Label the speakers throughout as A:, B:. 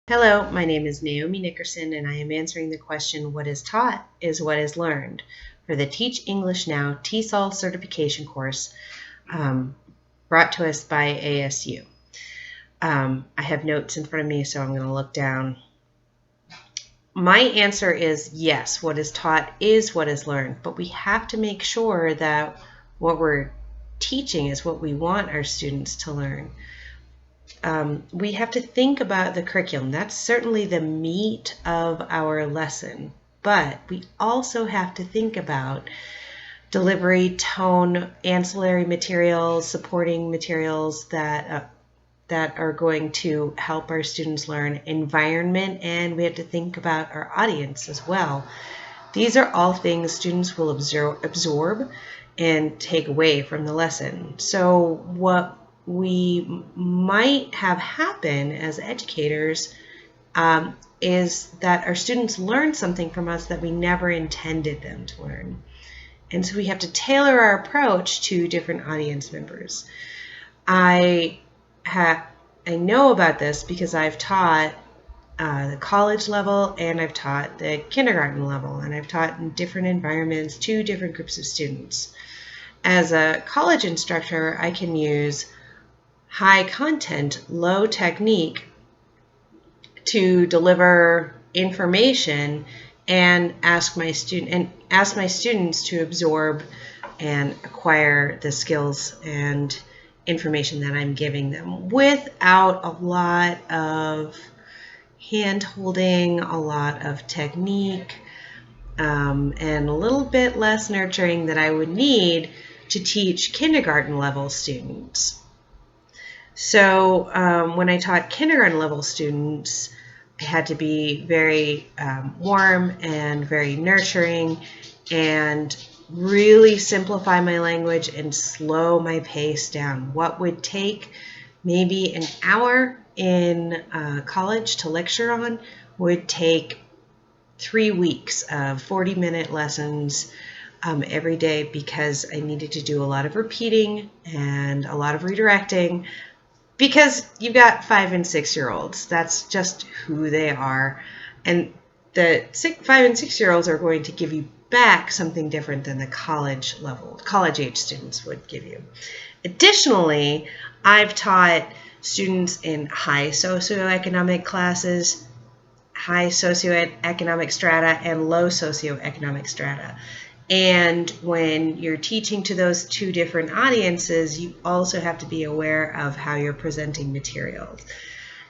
A: Hello, my name is Naomi Nickerson, and I am answering the question, what is taught is what is learned, for the Teach English Now TESOL certification course brought to us by ASU. I have notes in front of me, so I'm going to look down. My answer is yes, what is taught is what is learned, but we have to make sure that what we're teaching is what we want our students to learn. We have to think about the curriculum. That's certainly the meat of our lesson, but we also have to think about delivery, tone, ancillary materials, supporting materials that are going to help our students learn, environment, and we have to think about our audience as well. These are all things students will absorb and take away from the lesson. So what we might have happen as educators is that our students learn something from us that we never intended them to learn. And so we have to tailor our approach to different audience members. I know about this because I've taught the college level and I've taught the kindergarten level, and I've taught in different environments to different groups of students. As a college instructor, I can use high content, low technique to deliver information and ask my students to absorb and acquire the skills and information that I'm giving them without a lot of hand holding, a lot of technique, and a little bit less nurturing that I would need to teach kindergarten level students. So when I taught kindergarten level students, I had to be very warm and very nurturing and really simplify my language and slow my pace down. What would take maybe an hour in college to lecture on would take 3 weeks of 40-minute lessons every day, because I needed to do a lot of repeating and a lot of redirecting, because you've got 5 and 6 year olds. That's just who they are. And the 5 and 6 year olds are going to give you back something different than the college age students would give you. Additionally, I've taught students in high socioeconomic classes, high socioeconomic strata, and low socioeconomic strata. And when you're teaching to those two different audiences, you also have to be aware of how you're presenting materials.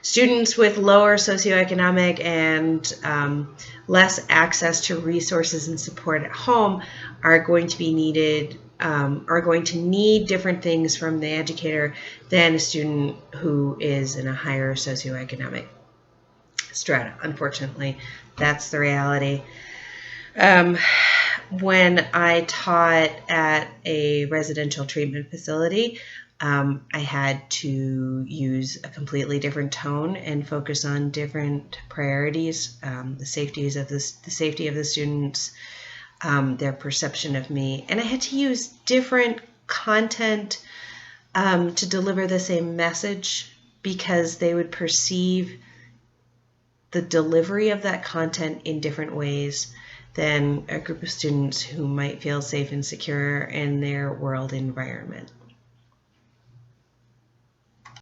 A: Students with lower socioeconomic and less access to resources and support at home are going to need different things from the educator than a student who is in a higher socioeconomic strata. Unfortunately, that's the reality. When I taught at a residential treatment facility, I had to use a completely different tone and focus on different priorities, the safety of the students, their perception of me, and I had to use different content to deliver the same message, because they would perceive the delivery of that content in different ways than a group of students who might feel safe and secure in their world environment.